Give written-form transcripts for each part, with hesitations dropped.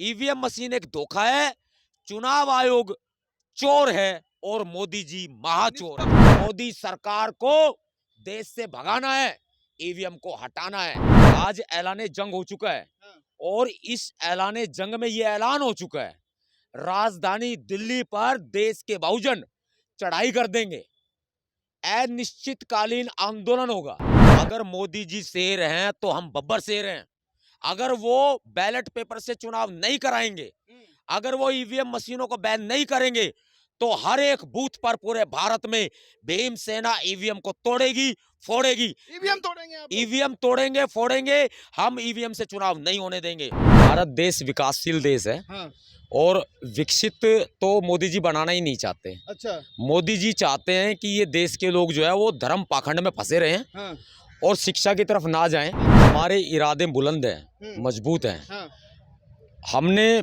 EVM machine एक धोखा है, चुनाव आयोग चोर है और मोदी जी महाचोर है। मोदी सरकार को देश से भगाना है, ईवीएम को हटाना है। आज ऐलाने जंग हो चुका है और इस ऐलाने जंग में यह ऐलान हो चुका है, राजधानी दिल्ली पर देश के बहुजन चढ़ाई कर देंगे। अनिश्चितकालीन आंदोलन होगा। अगर मोदी जी शेर हैं तो हम बब्बर शेर हैं। अगर वो बैलेट पेपर से चुनाव नहीं कराएंगे, अगर वो ईवीएम मशीनों को बैन नहीं करेंगे, तो हर एक बूथ पर पूरे भारत में भीम सेना ईवीएम को तोड़ेगी, फोड़ेगी। ईवीएम तोड़ेंगे आप लोग? ईवीएम तोड़ेंगे, फोड़ेंगे। हम ईवीएम से चुनाव नहीं होने देंगे। भारत देश विकासशील देश है। हाँ। और विकसित तो मोदी जी बनाना ही नहीं चाहते। अच्छा। मोदी जी चाहते हैं कि ये देश के लोग जो है वो धर्म पाखंड में फंसे रहे हाँ। और शिक्षा की तरफ ना जाएं। हमारे इरादे बुलंद हैं, मजबूत हैं। हाँ। हमने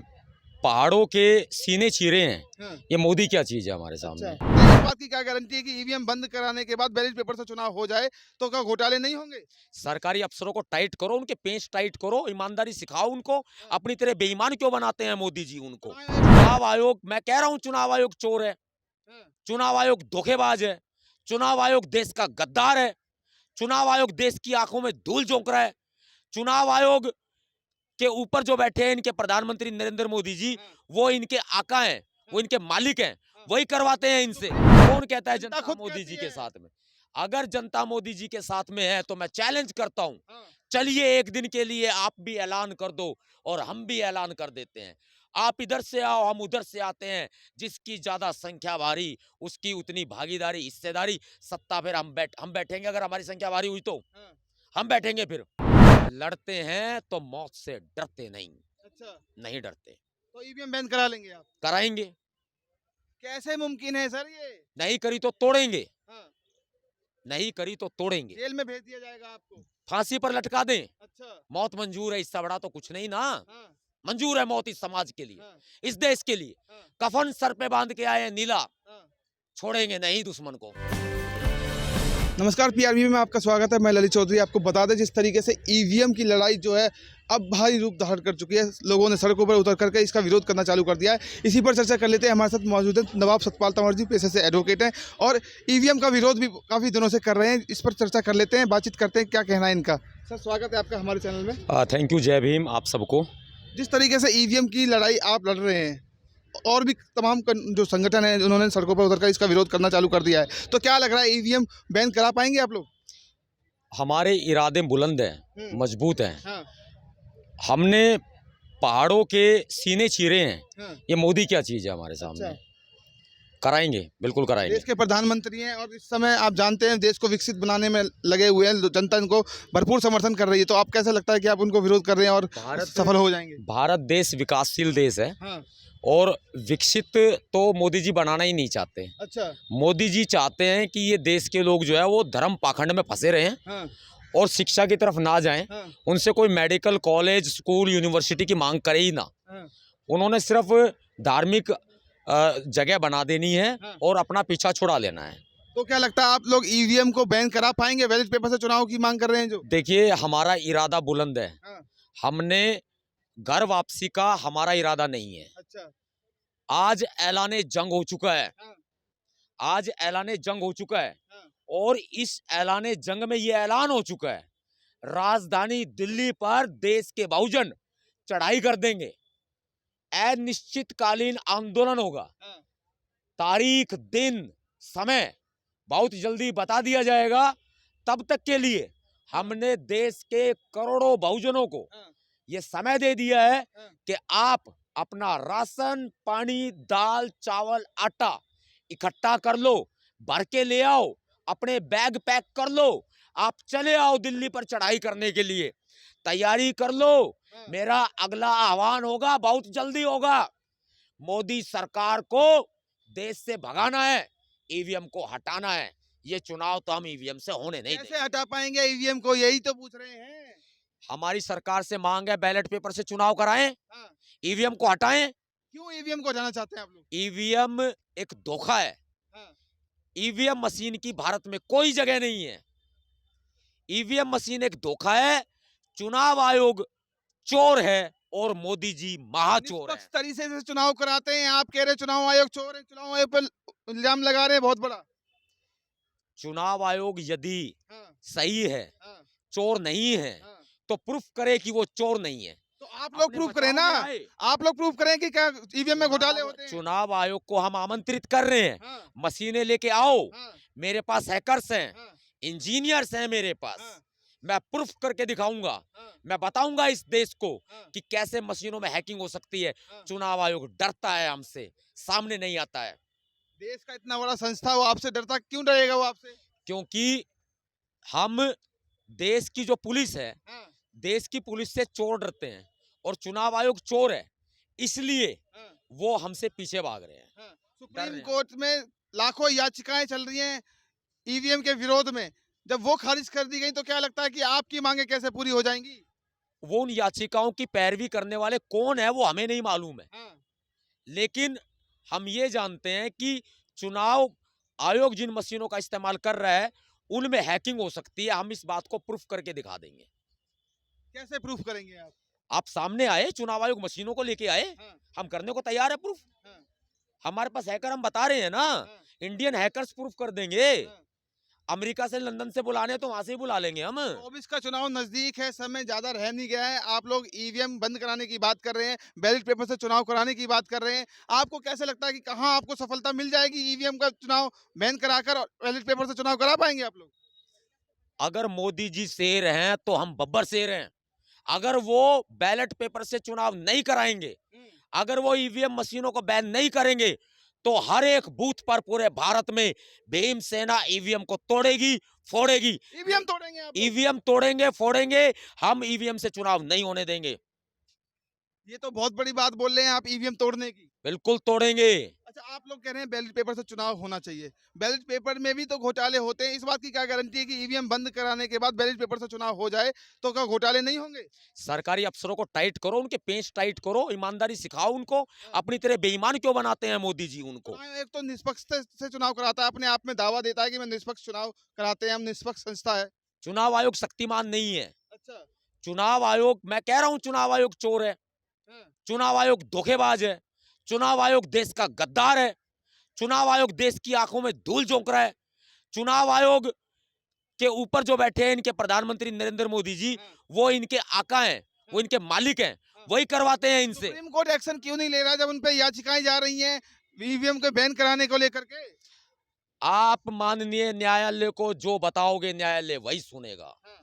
पहाड़ों के सीने चीरे हैं। हाँ। ये मोदी क्या चीज है हमारे सामने। अच्छा। तो इस बात की क्या गारंटी है कि ईवीएम बंद कराने के बाद बैलेट पेपर से चुनाव हो जाए तो क्या घोटाले नहीं होंगे? सरकारी अफसरों को टाइट करो, उनके पेंच टाइट करो, ईमानदारी सिखाओ उनको। अपनी तरह बेईमान क्यों बनाते हैं मोदी जी उनको। चुनाव आयोग, मैं कह रहा हूं चुनाव आयोग चोर है, चुनाव आयोग धोखेबाज है, चुनाव आयोग देश का गद्दार है, चुनाव आयोग देश की आंखों में धूल झोंक रहा है। चुनाव आयोग के ऊपर जो बैठे हैं इनके प्रधानमंत्री नरेंद्र मोदी जी, वो इनके आका हैं, वो इनके मालिक हैं, वही करवाते हैं इनसे। कौन कहता है जनता मोदी जी के साथ में? अगर जनता मोदी जी के साथ में है तो मैं चैलेंज करता हूं, चलिए एक दिन के लिए आप भी ऐलान कर दो और हम भी ऐलान कर देते हैं। आप इधर से आओ, हम उधर से आते हैं। जिसकी ज्यादा संख्या भारी उसकी उतनी भागीदारी, हिस्सेदारी। सत्ता फिर हम बैठेंगे। अगर हमारी संख्या भारी हुई तो हम बैठेंगे। फिर लड़ते हैं तो मौत से डरते नहीं। अच्छा। नहीं डरते। तो ईवीएम बैन करा लेंगे आप? कराएंगे। कैसे मुमकिन है सर ये? नहीं करी तो तोड़ेंगे। हाँ। नहीं करी तो तोड़ेंगे। जेल में भेज दिया जाएगा आपको? फांसी पर लटका दें। अच्छा। मौत मंजूर है, इससे बड़ा तो कुछ नहीं ना। हाँ। मंजूर है मौत इस समाज के लिए, हाँ। इस देश के लिए। हाँ। कफन सर पे बांध के आए नीला, हाँ। छोड़ेंगे नहीं दुश्मन को। नमस्कार, पीआरबी में आपका स्वागत है। मैं ललित चौधरी। आपको बता दें जिस तरीके से ईवीएम की लड़ाई जो है अब भारी रूप धारण कर चुकी है, लोगों ने सड़कों पर उतर करके इसका विरोध करना चालू कर दिया है। इसी पर चर्चा कर लेते हैं। हमारे साथ मौजूद है नवाब सतपाल तंवर जी, पेशे से एडवोकेट हैं और ईवीएम का विरोध भी काफ़ी दिनों से कर रहे हैं। इस पर चर्चा कर लेते हैं, बातचीत करते हैं, क्या कहना है इनका। सर, स्वागत है आपका हमारे चैनल में। थैंक यू, जय भीम आप सबको। जिस तरीके से ईवीएम की लड़ाई आप लड़ रहे हैं और भी तमाम जो संगठन है उन्होंने सड़कों पर उतरकर इसका विरोध करना चालू कर दिया है, तो क्या लग रहा है ईवीएम बैन करा पाएंगे आप लोग? हमारे इरादे बुलंद हैं, मजबूत हैं। हाँ। हमने पहाड़ों के सीने चीरे हैं। हाँ। ये मोदी क्या चीज है हमारे सामने। अच्छा। कराएंगे, बिल्कुल कराएंगे। देश के प्रधानमंत्री हैं और इस समय आप जानते हैं देश को विकसित बनाने में लगे हुए हैं, जनता इनको भरपूर समर्थन कर रही है, तो आप कैसा लगता है कि आप उनको विरोध कर रहे हैं और सफल हो जाएंगे? भारत देश विकासशील देश है। हाँ। और विकसित तो मोदी जी बनाना ही नहीं चाहते। अच्छा। मोदी जी चाहते हैं कि ये देश के लोग जो है वो धर्म पाखंड में फंसे रहे हाँ। और शिक्षा की तरफ ना जाएं। हाँ। उनसे कोई मेडिकल कॉलेज, स्कूल, यूनिवर्सिटी की मांग करे ही ना। हाँ। उन्होंने सिर्फ धार्मिक जगह बना देनी है। हाँ। और अपना पीछा छुड़ा लेना है। तो क्या लगता है आप लोग ईवीएम को बैन करा पाएंगे? बैलेट पेपर से चुनाव की मांग कर रहे हैं जो। देखिए, हमारा इरादा बुलंद है। हाँ। हमने घर वापसी का हमारा इरादा नहीं है। अच्छा। आज ऐलाने जंग हो चुका है। हाँ। आज ऐलाने जंग हो चुका है। हाँ। और इस ऐलाने जंग में यह ऐलान हो चुका है, राजधानी दिल्ली पर देश के बहुजन चढ़ाई कर देंगे। अनिश्चितकालीन आंदोलन होगा। हाँ। तारीख, दिन, समय बहुत जल्दी बता दिया जाएगा। तब तक के लिए हमने देश के करोड़ों बहुजनों को यह समय दे दिया है कि आप अपना राशन पानी, दाल, चावल, आटा इकट्ठा कर लो, भर के ले आओ, अपने बैग पैक कर लो, आप चले आओ दिल्ली पर चढ़ाई करने के लिए। तैयारी कर लो। मेरा अगला आह्वान होगा, बहुत जल्दी होगा। मोदी सरकार को देश से भगाना है, ईवीएम को हटाना है। ये चुनाव तो हम ईवीएम से होने नहीं देंगे। कैसे हटा पाएंगे ईवीएम को, यही तो पूछ रहे हैं। हमारी सरकार से मांग है बैलेट पेपर से चुनाव कराएं, हाँ। ईवीएम को हटाएं। क्यों ईवीएम को हटाना चाहते हैं आप लोग? ईवीएम एक धोखा है। हाँ। ईवीएम मशीन की भारत में कोई जगह नहीं है। ईवीएम मशीन एक धोखा है, चुनाव आयोग चोर है और मोदी जी महाचोर निष्पक्ष हैं। तरीके से चुनाव कराते हैं, आप कह रहे हैं चुनाव आयोग चोर है, चुनाव आयोग पर इल्जाम लगा रहे हैं बहुत बड़ा। चुनाव आयोग यदि हाँ, सही है, हाँ, चोर नहीं है, हाँ। तो प्रूफ करे कि वो चोर नहीं है। तो आप लोग अपने प्रूफ करें बचाव ना, में आए। आप लोग प्रूफ करें कि क्या ईवीएम में घोटाले होते हैं। चुनाव आयोग को हम आमंत्रित कर रहे हैं, हाँ, मशीनें लेके आओ। हाँ, मेरे पास हैकर्स हैं, हाँ, इंजीनियर्स हैं मेरे पास। हाँ, मैं प्रूफ करके दिखाऊंगा, हाँ, मैं बताऊंगा इस देश को हाँ, कि कैसे मशीनों में हैकिंग हो सकती है। हाँ। चुनाव आयोग डरता है हमसे, सामने नहीं आता है, देश का इतना बड़ा संस्था, वो आपसे डरता क्यों, डरेगा वो आपसे? क्योंकि हम देश की जो पुलिस है, हाँ, देश की पुलिस से चोर डरते हैं और चुनाव आयोग चोर है, इसलिए हाँ, वो हमसे पीछे भाग रहे हैं। हाँ। डर सुप्रीम रहे हैं। कोर्ट में लाखों याचिकाएं चल रही हैं ईवीएम के विरोध में, जब वो खारिज कर दी गई तो क्या लगता है कि आपकी मांगे कैसे पूरी हो जाएंगी? वो उन याचिकाओं की पैरवी करने वाले कौन है वो हमें नहीं मालूम है, हाँ, लेकिन हम ये जानते हैं कि चुनाव आयोग जिन मशीनों का इस्तेमाल कर रहा है उनमें हैकिंग हो सकती है। हम इस बात को प्रूफ करके दिखा देंगे। कैसे प्रूफ करेंगे आप? आप सामने आए, चुनाव आयोग मशीनों को लेके आए, हाँ, हम करने को तैयार है प्रूफ। हाँ, हमारे पास हैकर, हम बता रहे हैं ना, हाँ, इंडियन हैकर्स प्रूफ कर देंगे। हाँ। अमेरिका से, लंदन से बुलाने तो वहां से ही बुला लेंगे हम। 24 का चुनाव नजदीक है, समय ज्यादा रह नहीं गया है, आप लोग ईवीएम बंद कराने की बात कर रहे हैं, बैलेट पेपर से चुनाव कराने की बात कर रहे हैं। आपको कैसे लगता है कि कहाँ आपको सफलता मिल जाएगी, ईवीएम का चुनाव बैन कराकर और बैलेट पेपर से चुनाव करा पाएंगे आप लोग? अगर मोदी जी शेर हैं तो हम बब्बर शेर हैं। अगर वो बैलेट पेपर से चुनाव नहीं कराएंगे, अगर वो ईवीएम मशीनों को बैन नहीं करेंगे, तो हर एक बूथ पर पूरे भारत में भीमसेना ईवीएम को तोड़ेगी, फोड़ेगी। ईवीएम तोड़ेंगे आप लोग? ईवीएम तोड़ेंगे, फोड़ेंगे। हम ईवीएम से चुनाव नहीं होने देंगे, ये तो बहुत बड़ी बात बोल रहे हैं आप, ईवीएम तोड़ने की। बिल्कुल तोड़ेंगे। अच्छा, आप लोग कह रहे हैं बैलेट पेपर से चुनाव होना चाहिए, बैलेट पेपर में भी तो घोटाले होते हैं, इस बात की क्या गारंटी है कि ईवीएम बंद कराने के बाद बैलेट पेपर से चुनाव हो जाए तो क्या घोटाले नहीं होंगे? सरकारी अफसरों को टाइट करो, उनके पेंच टाइट करो, ईमानदारी सिखाओ उनको। अपनी तरह बेईमान क्यों बनाते हैं मोदी जी उनको? चुनाव आयोग तो निष्पक्ष से चुनाव कराता है, अपने आप में दावा देता है कि मैं निष्पक्ष चुनाव कराते हैं, हम निष्पक्ष संस्था है। चुनाव आयोग शक्तिमान नहीं है। अच्छा। चुनाव आयोग, मैं कह रहा हूं चुनाव आयोग चोर है, हाँ, चुनाव आयोग धोखेबाज है, चुनाव आयोग देश का गद्दार है, चुनाव आयोग देश की आंखों में धूल झोंक रहा है। चुनाव आयोग के ऊपर जो बैठे हैं इनके प्रधानमंत्री नरेंद्र मोदी जी, हाँ, वो इनके आका हैं, वो इनके मालिक हैं, हाँ। वही करवाते हैं इनसे। सुप्रीम कोर्ट एक्शन क्यों नहीं ले रहा जब उन पे याचिकाएं जा रही हैं ईवीएम को बैन कराने को लेकर के? आप माननीय न्यायालय को जो बताओगे न्यायालय वही सुनेगा, हाँ,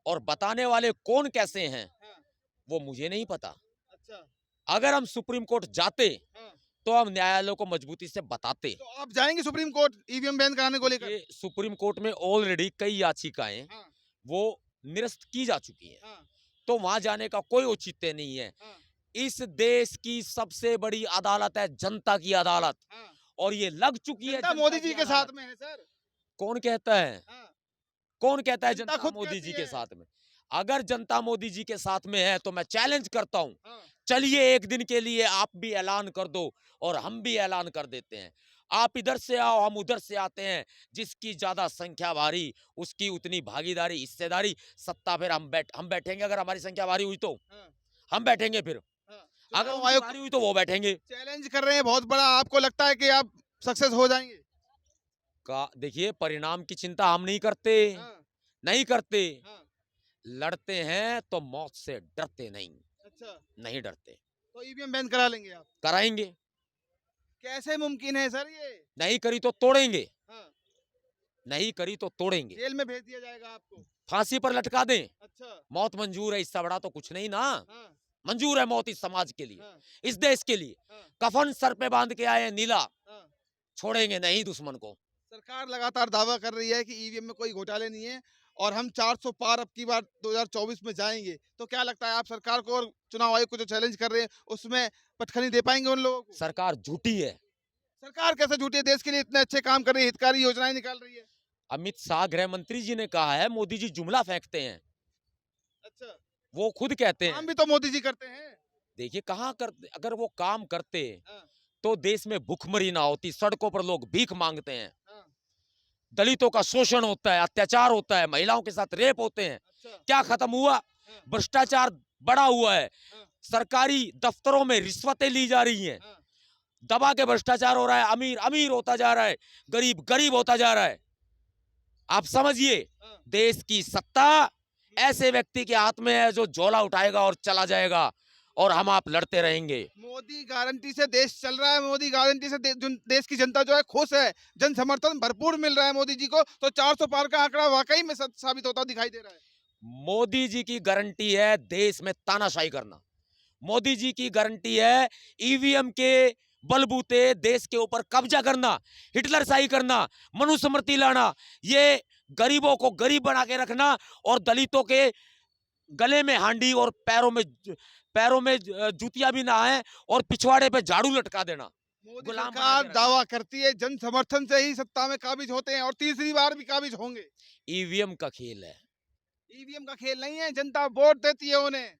और बताने वाले कौन कैसे हैं हाँ, वो मुझे नहीं पता। अच्छा, अगर हम सुप्रीम कोर्ट जाते हाँ। तो हम न्यायालय को मजबूती से बताते। तो आप जाएंगे सुप्रीम कोर्ट ईवीएम बैन कराने को लेकर? ये सुप्रीम कोर्ट में ऑलरेडी कई याचिकाएं हाँ, वो निरस्त की जा चुकी हैं, हाँ, तो वहां जाने का कोई औचित्य नहीं है। हाँ, इस देश की सबसे बड़ी अदालत है जनता की अदालत, हाँ। और ये लग चुकी है जनता जनता मोदी की जी के अदालत। साथ में है सर। कौन कहता है? हाँ, कौन कहता है जनता जनता खुद मोदी कहती जी के है। साथ में? अगर जनता मोदी जी के साथ में है तो मैं चैलेंज करता हूं, हाँ, चलिए एक दिन के लिए आप भी ऐलान कर दो और हम भी ऐलान कर देते हैं। आप इधर से आओ, हम उधर से आते हैं। जिसकी ज्यादा संख्या भारी उसकी उतनी भागीदारी, हिस्सेदारी। सत्ता फिर हम बैठेंगे, अगर हमारी संख्या भारी हुई तो हाँ, हम बैठेंगे, फिर हाँ। अगर चुनाव उनकी आयोग भारी हुई तो वो बैठेंगे। चैलेंज कर रहे हैं बहुत बड़ा, आपको लगता है कि आप सक्सेस हो जाएंगे? का देखिए, परिणाम की चिंता हम नहीं करते, हाँ, नहीं करते। हाँ, लड़ते हैं तो मौत से डरते नहीं, अच्छा। नहीं डरते। तो ईवीएम बैन करा लेंगे आप? कराएंगे, कैसे मुमकिन है सर ये? नहीं करी तो तोड़ेंगे, हाँ, नहीं करी तो तोड़ेंगे। जेल में भेज दिया जाएगा आपको? फांसी पर लटका दें, अच्छा। मौत मंजूर है, इससे बड़ा तो कुछ नहीं ना। हाँ, मंजूर है मौत इस समाज के लिए, हाँ, इस देश के लिए। हाँ, कफन सर पे बांध के आए हैं नीला, हाँ। छोड़ेंगे नहीं दुश्मन को। सरकार लगातार दावा कर रही है कि ईवीएम में कोई घोटाले नहीं है और हम 400 पार अब की बार 2024 में जाएंगे, तो क्या लगता है आप सरकार को और चुनाव आयोग को जो चैलेंज कर रहे हैं उसमें पटखनी दे पाएंगे उन लोगों को? सरकार झूठी है। सरकार कैसे झूठी है, देश के लिए इतने अच्छे काम कर रही है, हितकारी योजनाएं निकाल रही है। अमित शाह गृह मंत्री जी ने कहा है मोदी जी जुमला फेंकते हैं, अच्छा, वो खुद कहते काम हैं। भी तो मोदी जी करते हैं। देखिए कहाँ करते, अगर वो काम करते हाँ, तो देश में भूखमरी ना होती, सड़कों पर लोग भीख मांगते हैं, हाँ, दलितों का शोषण होता है, अत्याचार होता है, महिलाओं के साथ रेप होते हैं। अच्छा, क्या खत्म हुआ? हाँ, भ्रष्टाचार बड़ा हुआ है, हाँ, सरकारी दफ्तरों में रिश्वतें ली जा रही हैं, हाँ। दबा के भ्रष्टाचार हो रहा है, अमीर अमीर होता जा रहा है, गरीब गरीब होता जा रहा है। आप समझिए, हाँ। देश की सत्ता ऐसे व्यक्ति के हाथ में है जो झोला उठाएगा और चला जाएगा, और हम आप लड़ते रहेंगे। मोदी गारंटी से देश चल रहा है, मोदी गारंटी से देश की जनता जो है खुश है, जन समर्थन भरपूर मिल रहा है मोदी जी को, तो 400 पार का आंकड़ा वाकई में साबित होता दिखाई दे रहा है। मोदी जी की गारंटी है देश में तानाशाही करना। मोदी जी की गारंटी है ईवीएम के बलबूते देश के ऊपर कब्जा करना, हिटलरशाही करना, मनुस्मृति लाना, ये गरीबों को गरीब बना के रखना, और दलितों के गले में हांडी और पैरों में जूतियां भी ना आए, और पिछवाड़े पे झाड़ू लटका देना। मोदी गुलाम बना सरकार के रखना। दावा करती है जन समर्थन से ही सत्ता में काबिज होते हैं, और तीसरी बार भी काबिज होंगे। ईवीएम का खेल है। ईवीएम का खेल नहीं है, जनता वोट देती है उन्हें।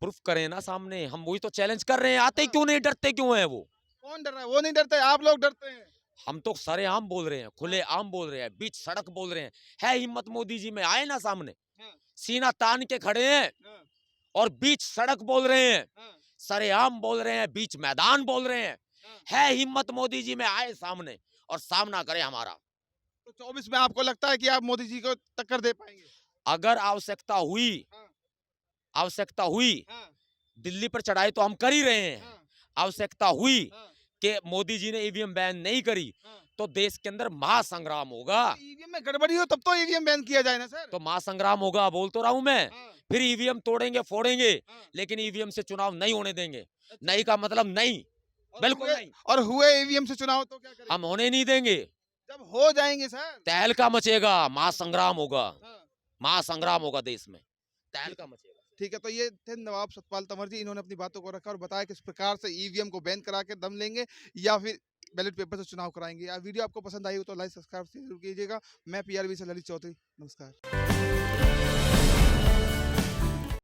प्रूफ करें ना सामने, हम वही तो चैलेंज कर रहे हैं। आते क्यों नहीं, डरते क्यों हैं वो? कौन डर रहा है? वो नहीं डरते, आप लोग डरते हैं। हम तो सरेआम बोल रहे हैं, खुले आम बोल रहे हैं, बीच सड़क बोल रहे हैं। है हिम्मत मोदी जी में, आए ना सामने, हाँ। सीना तान के खड़े हैं हाँ। और बीच सड़क बोल रहे हैं, हाँ। सरेआम बोल रहे हैं, बीच मैदान बोल रहे हैं। हाँ। है हिम्मत मोदी जी में, आए सामने और सामना करें हमारा। तो 24 में आपको लगता है कि आप मोदी जी को टक्कर दे पाएंगे? अगर आवश्यकता हुई, हाँ। आवश्यकता हुई, हाँ। दिल्ली पर चढ़ाई तो हम कर ही रहे हैं। हाँ। आवश्यकता हुई हाँ। कि मोदी जी ने ईवीएम बैन नहीं करी, हाँ। तो देश के अंदर महासंग्राम होगा। ईवीएम में गड़बड़ी हो तब तो ईवीएम बैन किया जाए ना सर। तो महासंग्राम होगा, बोल तो रहा हूं मैं। हाँ। फिर ईवीएम तोड़ेंगे फोड़ेंगे, हाँ। लेकिन ईवीएम से चुनाव नहीं होने देंगे। नहीं का मतलब नहीं, बिल्कुल नहीं। और हुए ईवीएम से चुनाव तो क्या करेंगे? हम होने नहीं देंगे। जब हो जाएंगे सर। तहलका मचेगा, महासंग्राम होगा, हाँ। महासंग्राम होगा देश में, तहलका मचेगा। ठीक है, तो ये थे नवाब सतपाल तंवर जी। इन्होंने अपनी बातों को रखा और बताया किस प्रकार से ईवीएम को बैन करा के दम लेंगे या फिर बैलेट पेपर से चुनाव कराएंगे। या वीडियो आपको पसंद आई हो तो लाइक सब्सक्राइब जरूर कीजिएगा। मैं पीआरबी से ललित चौधरी, नमस्कार।